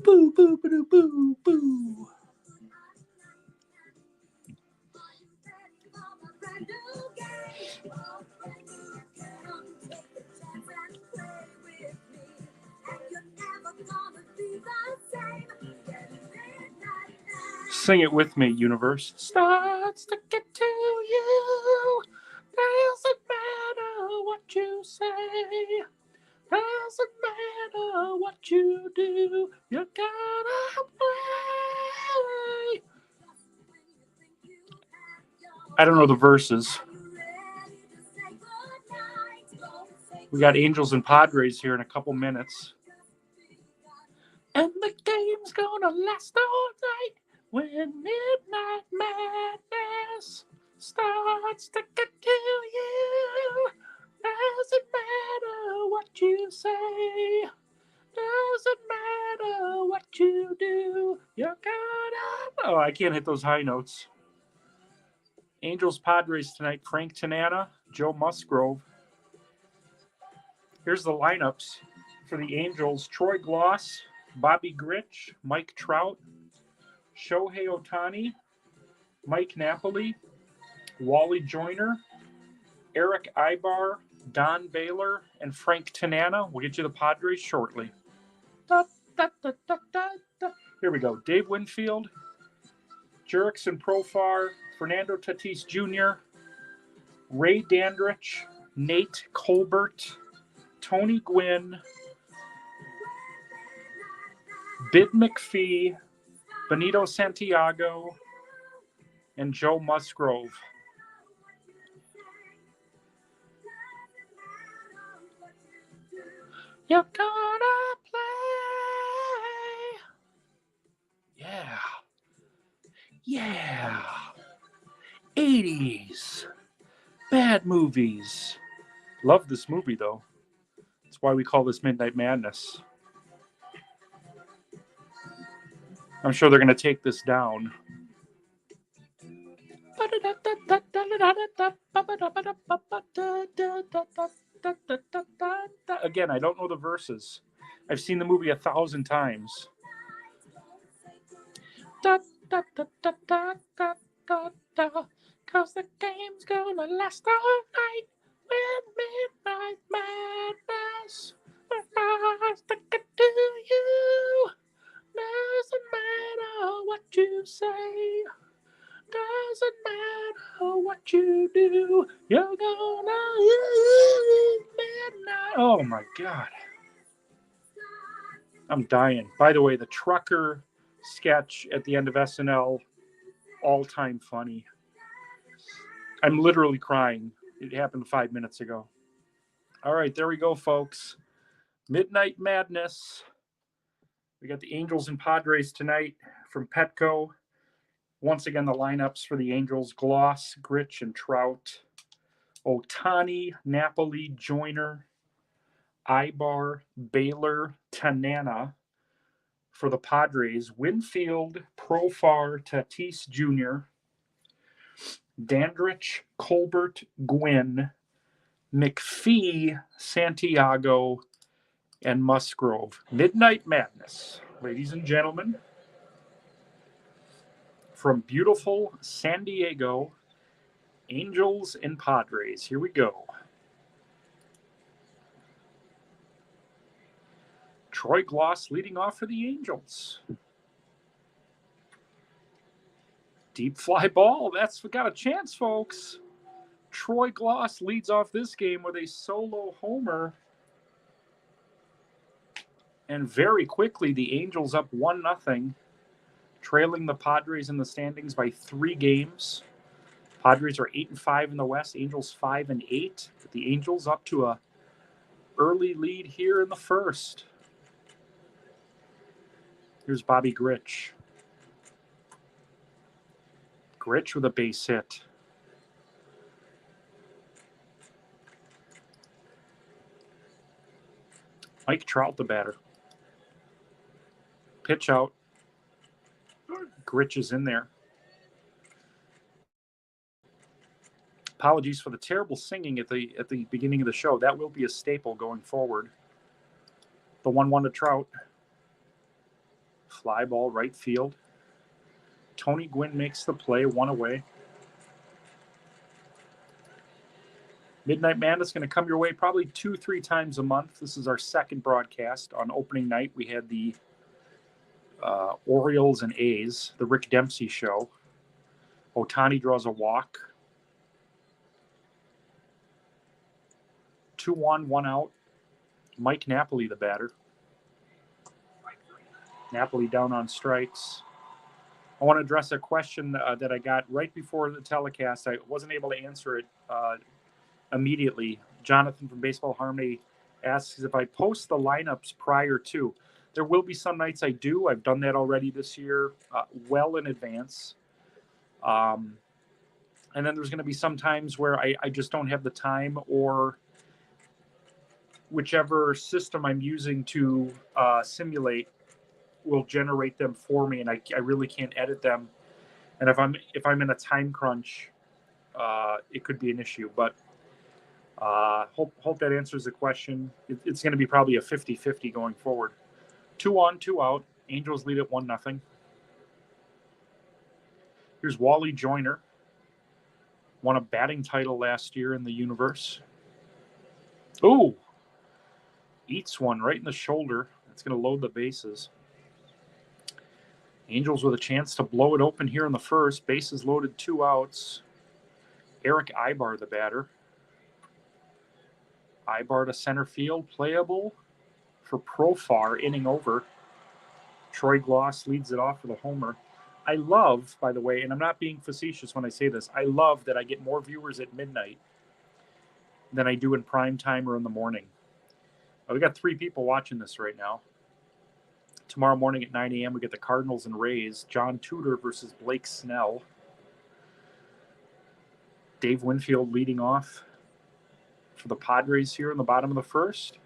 Boo, boo, boo, boo, boo. Sing it with me, universe. Starts to get to you. Doesn't matter what you say. Doesn't matter what you do. You gotta play. I don't know the verses. We got Angels and Padres here in a couple minutes. And the game's gonna last all night when Midnight Madness starts to get to you. Doesn't matter what you say. Doesn't matter what you do. You gotta... Oh, I can't hit those high notes. Angels Padres tonight. Frank Tanana, Joe Musgrove. Here's the lineups for the Angels. Troy Gloss, Bobby Grich, Mike Trout, Shohei Ohtani, Mike Napoli, Wally Joyner, Eric Ibar, Don Baylor, and Frank Tanana. We'll get you the Padres shortly. Da, da, da, da, da, da. Here we go. Dave Winfield, Jurickson Profar, Fernando Tatis Jr., Ray Dandridge, Nate Colbert, Tony Gwynn, Bid McPhee, Benito Santiago, and Joe Musgrove. You're gonna play. Yeah. Yeah. 80s. Bad movies. Love this movie, though. That's why we call this Midnight Madness. I'm sure they're going to take this down. Again, I don't know the verses. I've seen the movie 1,000 times. Cause the game's gonna last all night when Midnight Madness starts to get to you. Doesn't matter what you say. Doesn't matter what you do. You're gonna midnight. Oh my God. I'm dying. By the way, the trucker sketch at the end of SNL, all-time funny. I'm literally crying. It happened 5 minutes ago. All right, there we go, folks. Midnight Madness. We got the Angels and Padres tonight from Petco. Once again, the lineups for the Angels: Gloss, Grich, and Trout. Ohtani, Napoli, Joyner, Ibar, Baylor, Tanana. For the Padres: Winfield, Profar, Tatis Jr., Dandridge, Colbert, Gwynn, McPhee, Santiago, and Musgrove. Midnight Madness, ladies and gentlemen. From beautiful San Diego, Angels and Padres. Here we go. Troy Gloss leading off for the Angels. Deep fly ball. That's got a chance, folks. Troy Gloss leads off this game with a solo homer. And very quickly, the Angels up 1-0, trailing the Padres in the standings by 3 games. Padres are 8-5 in the West. Angels 5-8. But the Angels up to a early lead here in the first. Here's Bobby Grich. Grich with a base hit. Mike Trout, the batter. Pitch out. Grich is in there. Apologies for the terrible singing at the beginning of the show. That will be a staple going forward. The 1-1 to Trout. Fly ball right field. Tony Gwynn makes the play, 1 away. Midnight Madness is going to come your way probably 2-3 times a month. This is our second broadcast. On opening night, we had the Orioles and A's, the Rick Dempsey show. Ohtani draws a walk. 2-1, 1 out. Mike Napoli, the batter. Napoli down on strikes. I want to address a question that I got right before the telecast. I wasn't able to answer it immediately. Jonathan from Baseball Harmony asks if I post the lineups prior to. There will be some nights I do. I've done that already this year, well in advance. And then there's going to be some times where I just don't have the time, or whichever system I'm using to simulate will generate them for me, and I really can't edit them. And if I'm in a time crunch, it could be an issue. But hope that answers the question. It's going to be probably a 50-50 going forward. 2 on, 2 out. Angels lead at 1-0. Here's Wally Joyner. Won a batting title last year in the universe. Ooh. Eats one right in the shoulder. That's going to load the bases. Angels with a chance to blow it open here in the first. Bases loaded, 2 outs. Eric Ibar, the batter. Ibar to center field. Playable for Profar, inning over. Troy Gloss leads it off with a homer. I love, by the way, and I'm not being facetious when I say this, I love that I get more viewers at midnight than I do in prime time or in the morning. We got 3 people watching this right now. Tomorrow morning at 9 a.m., we get the Cardinals and Rays. John Tudor versus Blake Snell. Dave Winfield leading off for the Padres here in the bottom of the first.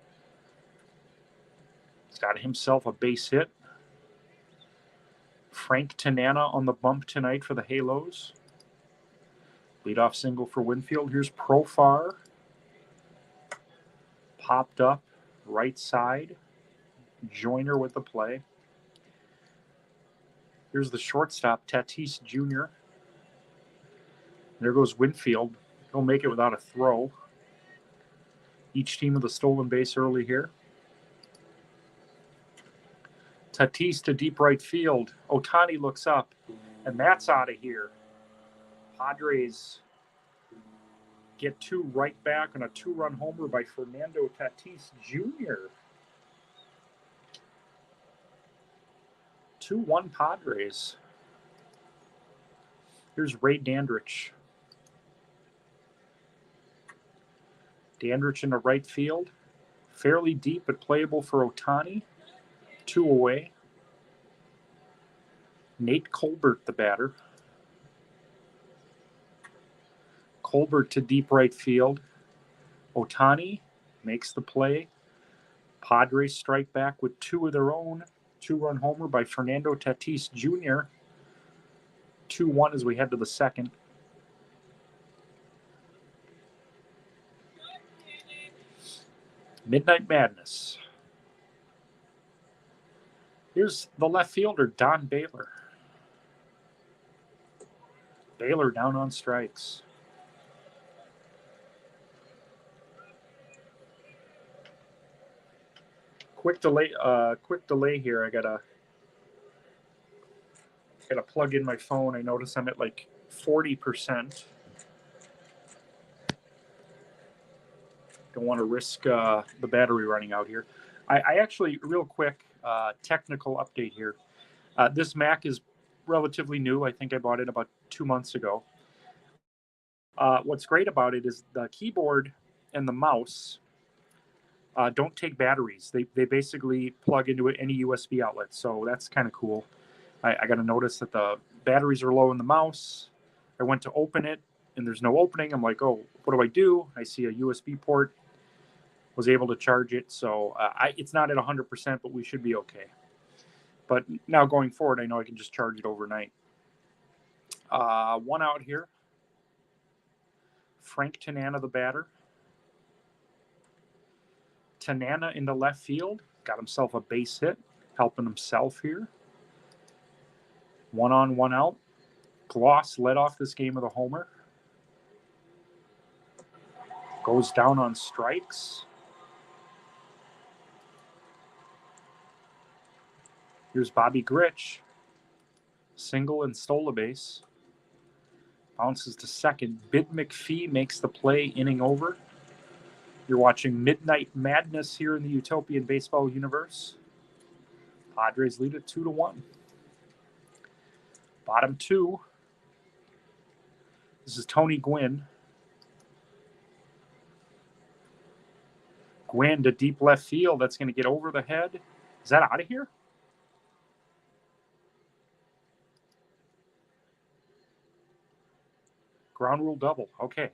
He's got himself a base hit. Frank Tanana on the bump tonight for the Halos. Leadoff single for Winfield. Here's Profar. Popped up right side. Joyner with the play. Here's the shortstop, Tatis Jr. There goes Winfield. He'll make it without a throw. Each team with a stolen base early here. Tatis to deep right field. Ohtani looks up, and that's out of here. Padres get 2 right back on a 2-run homer by Fernando Tatis Jr. 2-1 Padres. Here's Ray Dandridge. Dandridge in the right field. Fairly deep, but playable for Ohtani. 2 away. Nate Colbert, the batter. Colbert to deep right field. Ohtani makes the play. Padres strike back with 2 of their own. 2-run homer by Fernando Tatis Jr. 2-1 as we head to the second. Midnight Madness. Here's the left fielder, Don Baylor. Baylor down on strikes. Quick delay here. I gotta plug in my phone. I notice I'm at like 40%. Don't want to risk the battery running out here. I actually, real quick, technical update here. This Mac is relatively new. I think I bought it about 2 months ago. What's great about it is the keyboard and the mouse don't take batteries. They basically plug into any USB outlet. So that's kind of cool. I got to notice that the batteries are low in the mouse. I went to open it, and there's no opening. I'm like, oh, what do? I see a USB port. Was able to charge it. So it's not at 100%, but we should be okay. But now going forward, I know I can just charge it overnight. 1 out here. Frank Tanana, the batter. Tanana into left field. Got himself a base hit, helping himself here. 1 on, 1 out. Gloss led off this game with a homer. Goes down on strikes. Here's Bobby Grich. Single and stole a base. Bounces to second. Bid McPhee makes the play, inning over. You're watching Midnight Madness here in the Utopian Baseball universe. Padres lead it 2-1. Bottom 2. This is Tony Gwynn. Gwynn to deep left field. That's going to get over the head. Is that out of here? Ground rule double. Okay.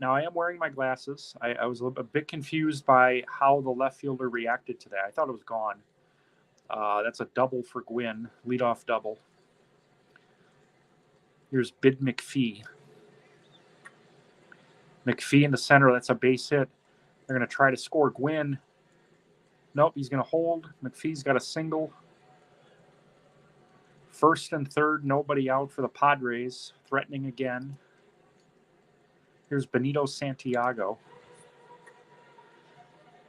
Now, I am wearing my glasses. I was a bit confused by how the left fielder reacted to that. I thought it was gone. That's a double for Gwynn. Leadoff double. Here's Bid McPhee. McPhee in the center. That's a base hit. They're going to try to score. Gwynn. Nope, he's going to hold. McPhee's got a single. First and third, nobody out for the Padres. Threatening again. Here's Benito Santiago.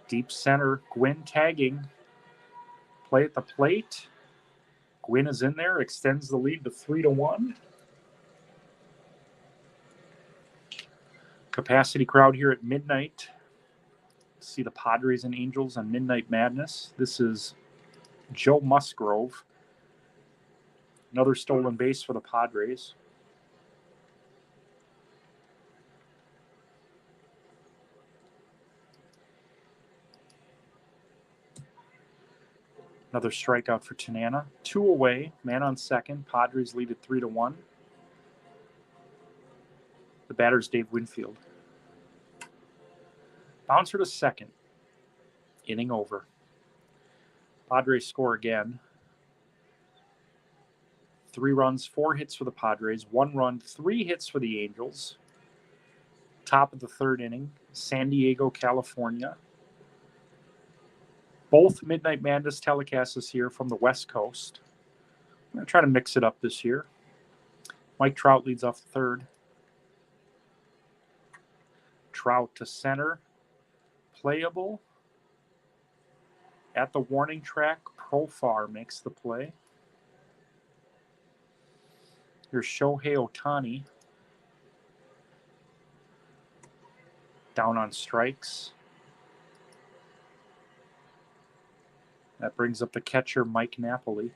Deep center. Gwynn tagging. Play at the plate. Gwynn is in there. Extends the lead to 3-1. Capacity crowd here at midnight. See the Padres and Angels on Midnight Madness. This is Joe Musgrove. Another stolen base for the Padres. Another strikeout for Tanana. 2 away. Man on second. Padres lead at 3-1. The batter's Dave Winfield. Bouncer to second. Inning over. Padres score again. 3 runs, 4 hits for the Padres. 1 run, 3 hits for the Angels. Top of the third inning. San Diego, California. Both Midnight Madness telecasts here from the West Coast. I'm going to try to mix it up this year. Mike Trout leads off the third. Trout to center. Playable. At the warning track, Profar makes the play. Here's Shohei Ohtani. Down on strikes. That brings up the catcher, Mike Napoli.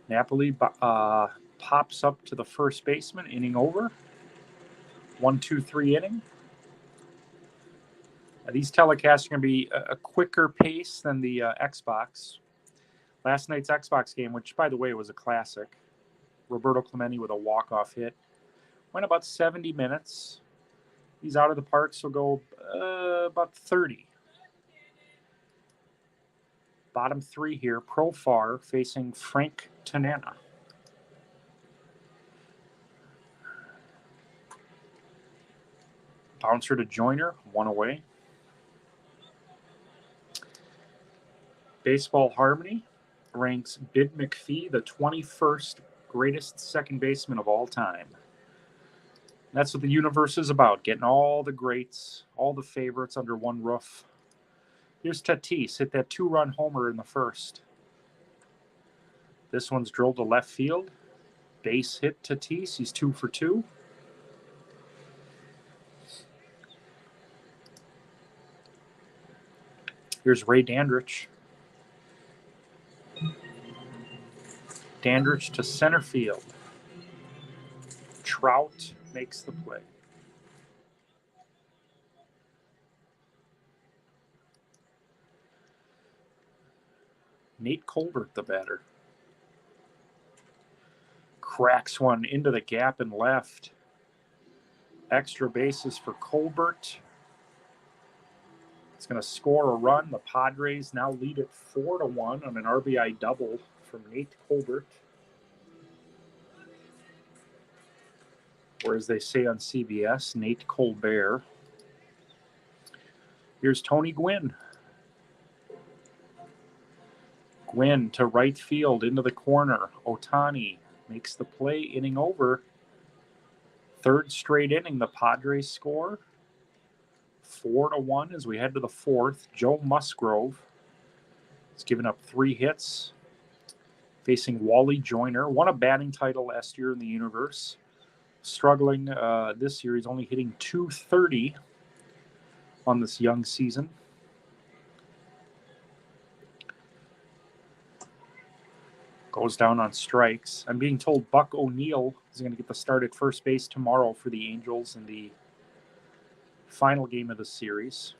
Napoli pops up to the first baseman, inning over. 1-2-3 inning. These telecasts are going to be a quicker pace than the Xbox. Last night's Xbox game, which, by the way, was a classic. Roberto Clemente with a walk-off hit. Went about 70 minutes. These out of the parks will go about 30. Bottom 3 here. Profar facing Frank Tanana. Bouncer to Joyner, 1 away. Baseball Harmony ranks Bid McPhee the 21st greatest second baseman of all time. That's what the universe is about, getting all the greats, all the favorites under one roof. Here's Tatis, hit that 2-run homer in the first. This one's drilled to left field. Base hit Tatis, he's 2 for 2. Here's Ray Dandridge. Dandridge to center field. Trout makes the play. Nate Colbert, the batter. Cracks one into the gap and left. Extra bases for Colbert. It's going to score a run. The Padres now lead it 4-1 on an RBI double from Nate Colbert. Or as they say on CBS, Nate Colbert. Here's Tony Gwynn. Gwynn to right field into the corner. Ohtani makes the play, inning over. Third straight inning, the Padres score 4-1 as we head to the fourth. Joe Musgrove has given up 3 hits, facing Wally Joyner. Won a batting title last year in the universe. Struggling this year. He's only hitting .230 on this young season. Goes down on strikes. I'm being told Buck O'Neill is going to get the start at first base tomorrow for the Angels in the final game of the series.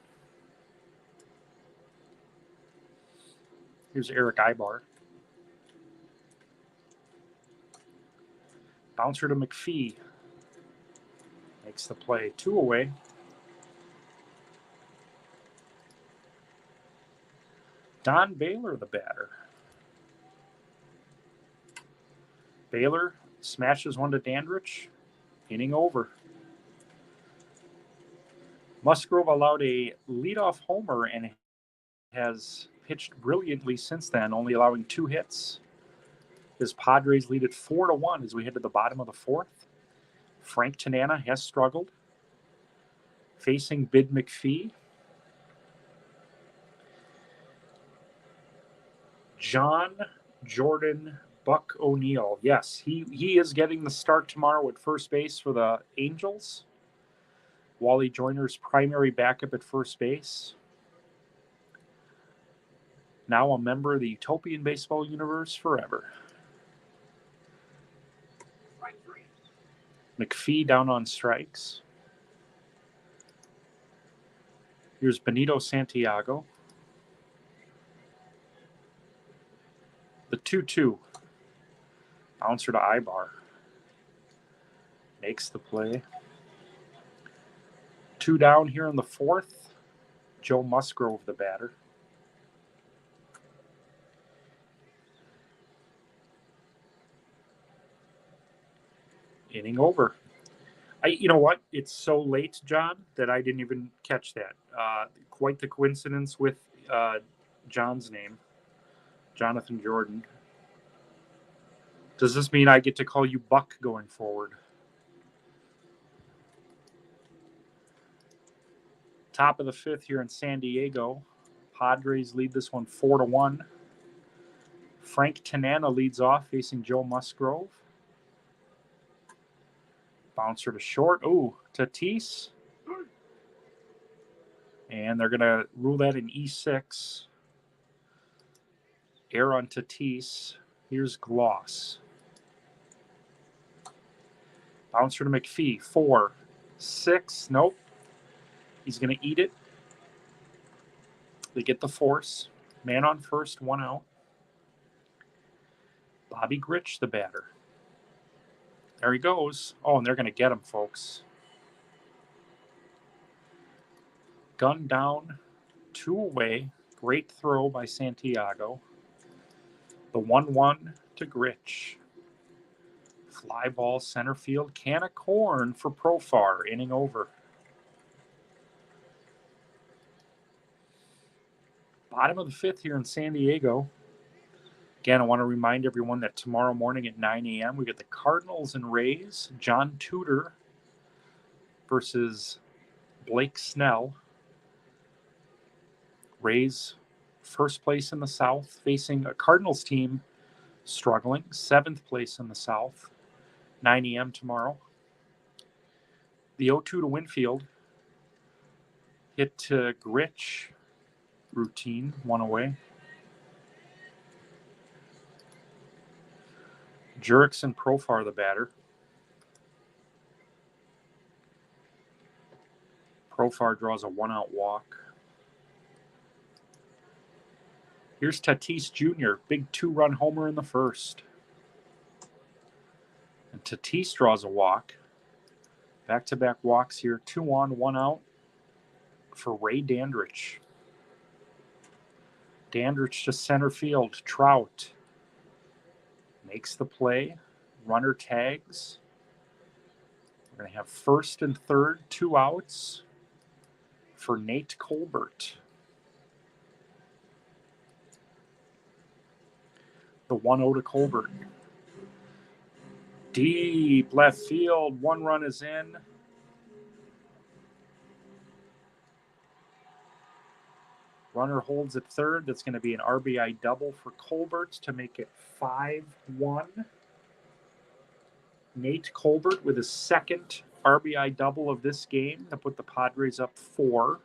Here's Eric Ibar. Bouncer to McPhee. Makes the play. 2 away. Don Baylor, the batter. Baylor smashes one to Dandridge. Inning over. Musgrove allowed a leadoff homer and has pitched brilliantly since then, only allowing 2 hits. His Padres lead it 4-1 as we head to the bottom of the fourth. Frank Tanana has struggled, facing Bid McPhee. John Jordan Buck O'Neill. Yes, he is getting the start tomorrow at first base for the Angels. Wally Joyner's primary backup at first base. Now a member of the Utopian Baseball universe forever. McPhee down on strikes. Here's Benito Santiago. The 2-2. Bouncer to Ibar. Makes the play. 2 down here in the fourth. Joe Musgrove, the batter. Inning over. You know what? It's so late, John, that I didn't even catch that. Quite the coincidence with John's name, Jonathan Jordan. Does this mean I get to call you Buck going forward? Top of the fifth here in San Diego. Padres lead this one 4-1. Frank Tanana leads off, facing Joe Musgrove. Bouncer to short. Oh, Tatis. And they're going to rule that an E6. Error on Tatis. Here's Gloss. Bouncer to McPhee. 4, 6. Nope. He's going to eat it. They get the force. Man on first, 1 out. Bobby Grich, the batter. There he goes. Oh, and they're going to get him, folks. Gun down, 2 away. Great throw by Santiago. The 1-1 to Grich. Fly ball center field. Can of corn for Profar. Inning over. Bottom of the fifth here in San Diego. Again, I want to remind everyone that tomorrow morning at 9 a.m. we get the Cardinals and Rays. John Tudor versus Blake Snell. Rays first place in the South, facing a Cardinals team struggling. 7th place in the South. 9 a.m. tomorrow. The 0-2 to Winfield. Hit to Grich. Routine, 1 away. Jurickson and Profar, the batter. Profar draws a 1-out walk. Here's Tatis Jr., big 2-run homer in the first. And Tatis draws a walk. Back-to-back walks here, 2 on, 1 out for Ray Dandridge. Dandridge to center field. Trout makes the play. Runner tags. We're going to have first and third, 2 outs for Nate Colbert. The 1-0 to Colbert. Deep left field. 1 run is in. Runner holds at third. That's going to be an RBI double for Colbert to make it 5-1. Nate Colbert with his second RBI double of this game to put the Padres up 4.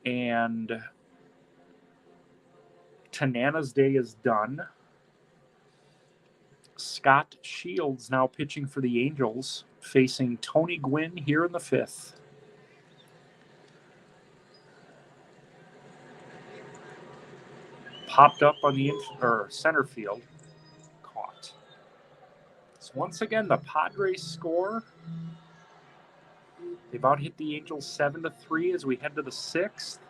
And Tanana's day is done. Scott Shields now pitching for the Angels, facing Tony Gwynn here in the 5th. Popped up on the center field. Caught. So once again, the Padres score. They've out hit the Angels 7-3 as we head to the 6th.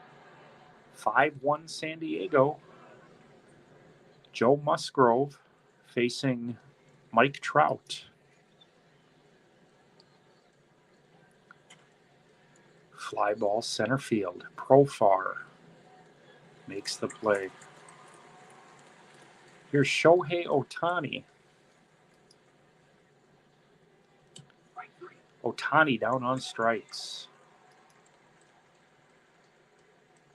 5-1 San Diego. Joe Musgrove facing Mike Trout. Fly ball center field. Profar makes the play. Here's Shohei Ohtani. Ohtani down on strikes.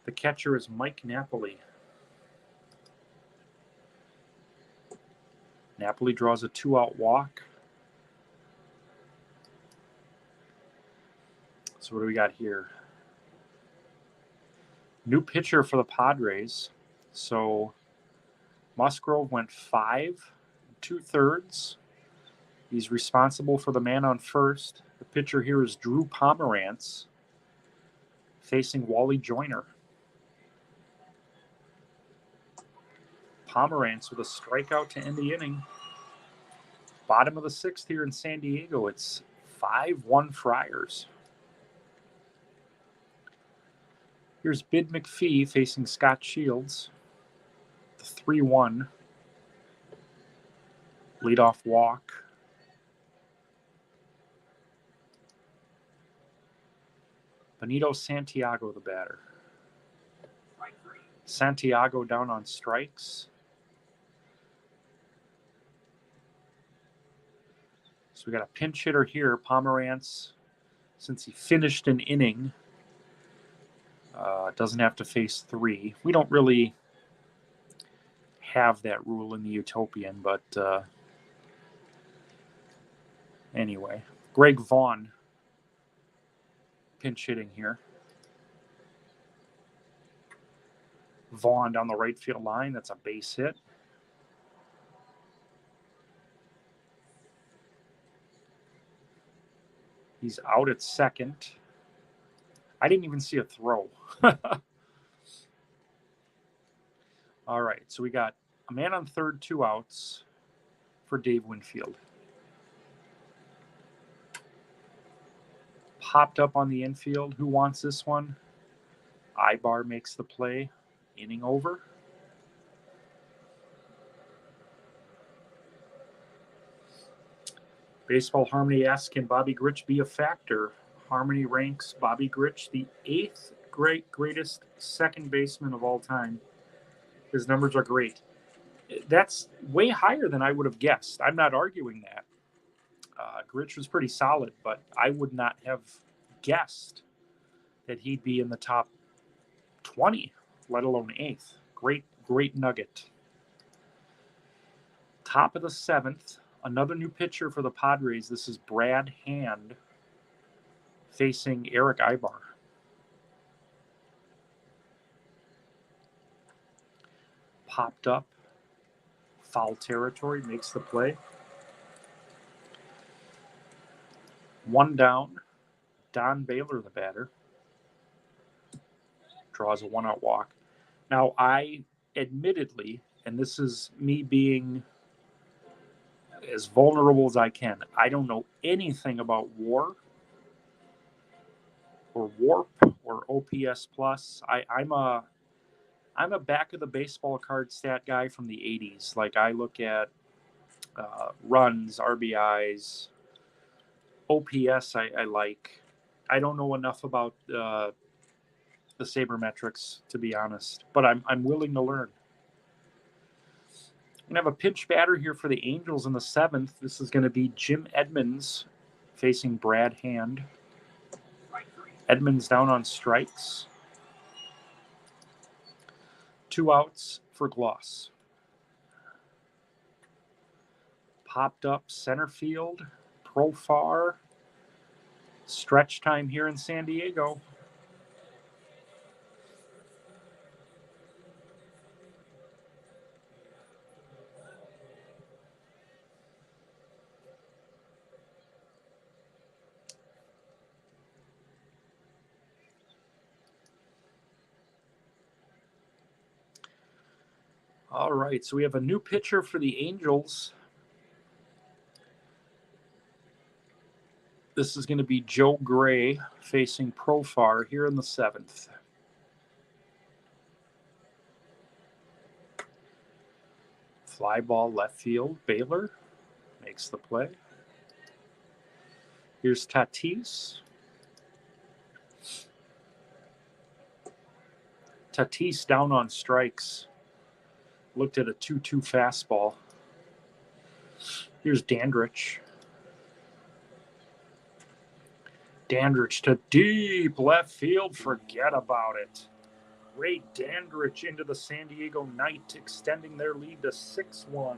The catcher is Mike Napoli. Napoli draws a 2-out walk. So what do we got here? New pitcher for the Padres. So Musgrove went 5 2/3. He's responsible for the man on first. The pitcher here is Drew Pomerantz facing Wally Joyner. Pomerantz with a strikeout to end the inning. Bottom of the 6th here in San Diego. It's 5-1 Friars. Here's Bid McPhee facing Scott Shields. The 3-1. Leadoff walk. Benito Santiago, the batter. Santiago down on strikes. So we got a pinch hitter here, Pomerantz. Since he finished an inning, doesn't have to face 3. We don't really have that rule in the Utopian, but anyway. Greg Vaughn pinch hitting here. Vaughn down the right field line. That's a base hit. He's out at second. I didn't even see a throw. All right, so we got a man on third, 2 outs for Dave Winfield. Popped up on the infield. Who wants this one? Ibar makes the play. Inning over. Baseball Harmony asks, can Bobby Grich be a factor? Harmony ranks Bobby Grich the 8th greatest second baseman of all time. His numbers are great. That's way higher than I would have guessed. I'm not arguing that. Grich was pretty solid, but I would not have guessed that he'd be in the top 20, let alone 8th. Great nugget. Top of the 7th, another new pitcher for the Padres. This is Brad Hand facing Eric Ibar. Popped up. Foul territory, makes the play. 1 down. Don Baylor, the batter. Draws a 1-out walk. Now, I admittedly, and this is me being as vulnerable as I can, I don't know anything about WAR or WARP or OPS plus. I'm a back of the baseball card stat guy from the 80s. Like, I look at runs, RBIs, OPS I like. I don't know enough about the sabermetrics, to be honest, but I'm willing to learn. We're going to have a pinch batter here for the Angels in the 7th. This is going to be Jim Edmonds facing Brad Hand. Edmonds down on strikes. 2 outs for Gloss. Popped up center field. Profar. Stretch time here in San Diego. All right, so we have a new pitcher for the Angels. This is going to be Joe Gray facing Profar here in the 7th. Fly ball left field. Baylor makes the play. Here's Tatis. Tatis down on strikes. Looked at a 2-2 fastball. Here's Dandridge. Dandridge to deep left field. Forget about it. Ray Dandridge into the San Diego night, extending their lead to 6-1.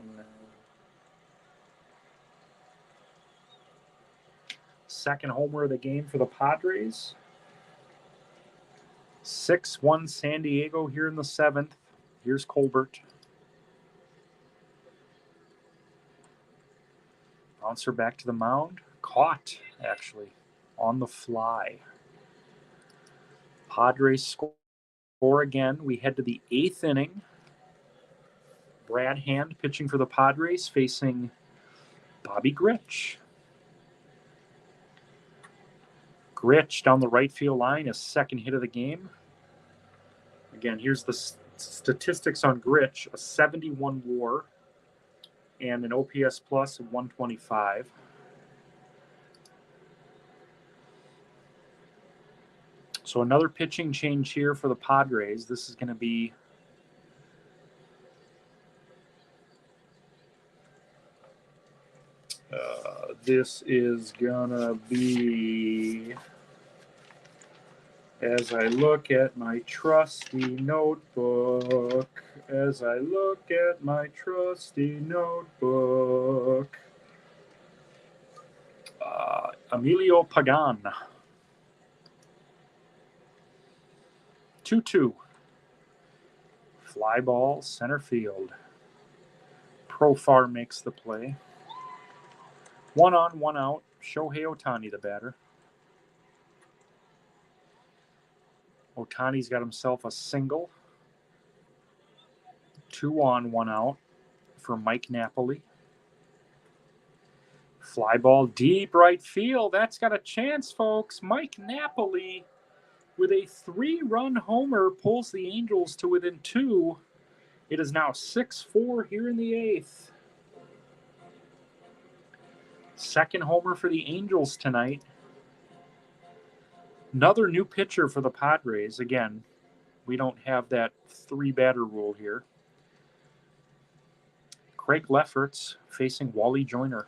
Second homer of the game for the Padres. 6-1 San Diego here in the 7th. Here's Colbert. Bouncer back to the mound. Caught, actually, on the fly. Padres score again. We head to the 8th inning. Brad Hand pitching for the Padres, facing Bobby Grich. Grich down the right field line, his second hit of the game. Again, here's the statistics on Grich: a 71 WAR and an OPS plus of 125. So another pitching change here for the Padres. This is going to be as I look at my trusty notebook, Emilio Pagan. 2-2. Fly ball, center field. Profar makes the play. 1 on, 1 out. Shohei Ohtani, the batter. Ohtani's got himself a single. 2 on, 1 out for Mike Napoli. Fly ball deep right field. That's got a chance, folks. Mike Napoli with a 3-run homer pulls the Angels to within 2. It is now 6-4 here in the 8th. Second homer for the Angels tonight. Another new pitcher for the Padres. Again, we don't have that 3-batter rule here. Craig Lefferts facing Wally Joyner.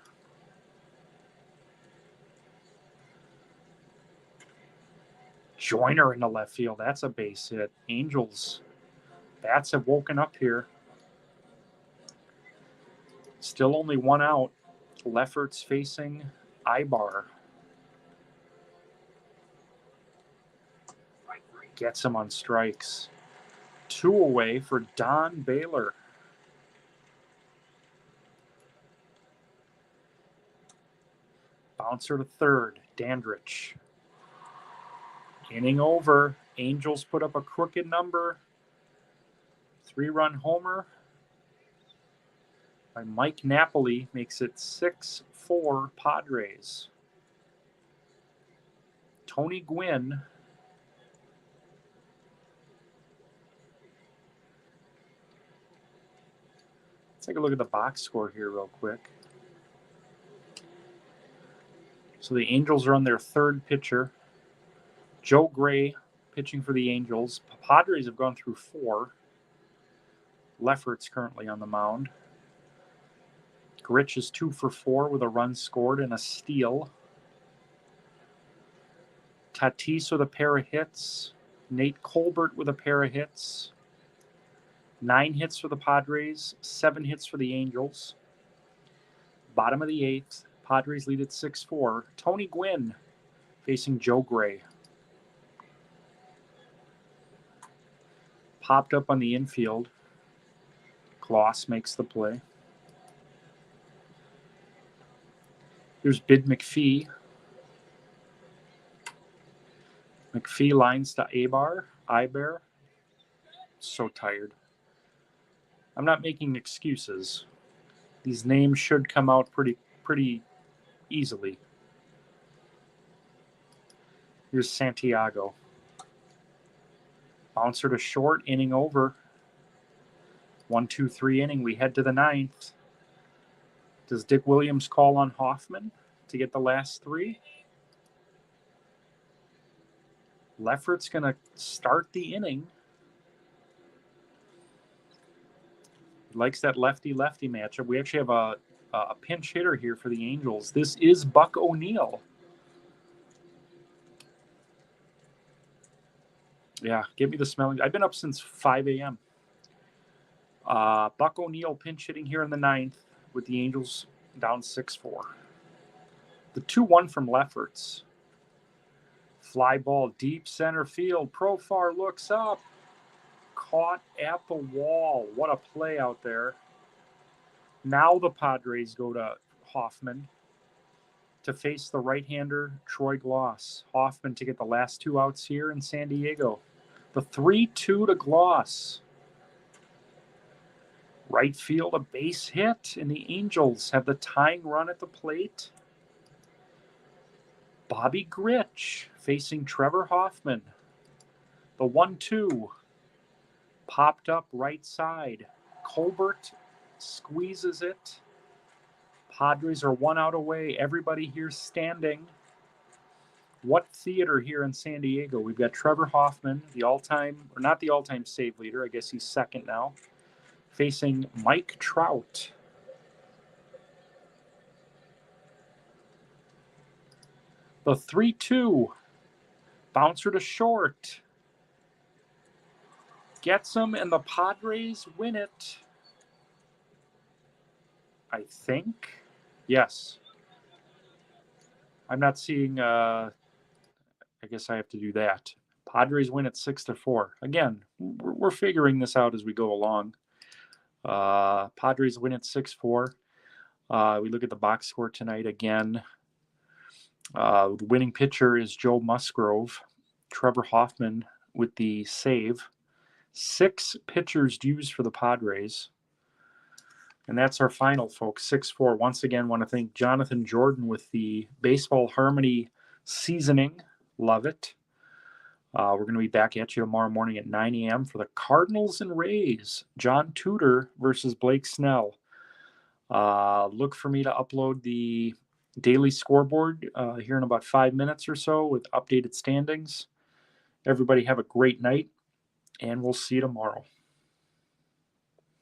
Joyner in the left field. That's a base hit. Angels bats have woken up here. Still only 1 out. Lefferts facing Ibar. Gets him on strikes. 2 away for Don Baylor. Bouncer to third. Dandridge. Inning over. Angels put up a crooked number. 3-run homer by Mike Napoli makes it 6-4 Padres. Tony Gwynn let's take a look at the box score here real quick. So the Angels are on their 3rd pitcher. Joe Gray pitching for the Angels. Padres have gone through 4. Lefferts currently on the mound. Gritch is 2 for 4 with a run scored and a steal. Tatis with a pair of hits. Nate Colbert with a pair of hits. 9 hits for the Padres, 7 hits for the Angels. Bottom of the 8th, Padres lead at 6-4. Tony Gwynn facing Joe Gray. Popped up on the infield. Gloss makes the play. Here's Bid McPhee. McPhee lines to Iber. So tired. I'm not making excuses. These names should come out pretty easily. Here's Santiago. Bouncer to short, inning over. 1-2-3 inning. We head to the 9th. Does Dick Williams call on Hoffman to get the last 3? Leffert's going to start the inning. He likes that lefty-lefty matchup. We actually have a pinch hitter here for the Angels. This is Buck O'Neill. Yeah, give me the smelling. I've been up since 5 a.m. Buck O'Neill pinch hitting here in the 9th with the Angels down 6-4. The 2-1 from Lefferts. Fly ball deep center field. Profar looks up. Caught at the wall. What a play out there. Now the Padres go to Hoffman to face the right-hander Troy Gloss. Hoffman to get the last 2 outs here in San Diego. The 3-2 to Gloss. Right field, a base hit, and the Angels have the tying run at the plate. Bobby Gritch facing Trevor Hoffman. The 1-2 popped up right side. Colbert squeezes it. Padres are 1 out away. Everybody here standing. What theater here in San Diego? We've got Trevor Hoffman, the all-time, or not the all-time save leader. I guess he's second now. Facing Mike Trout. The 3-2. Bouncer to short. Gets him, and the Padres win it. I think. Yes. I'm not seeing, I guess I have to do that. Padres win at 6-4. Again, we're figuring this out as we go along. Padres win at 6-4. We look at the box score tonight again. The winning pitcher is Joe Musgrove. Trevor Hoffman with the save. 6 pitchers used for the Padres. And that's our final, folks. 6-4. Once again, want to thank Jonathan Jordan with the Baseball Harmony seasoning. Love it. We're going to be back at you tomorrow morning at 9 a.m. for the Cardinals and Rays. John Tudor versus Blake Snell. Look for me to upload the daily scoreboard here in about 5 minutes or so with updated standings. Everybody have a great night, and we'll see you tomorrow.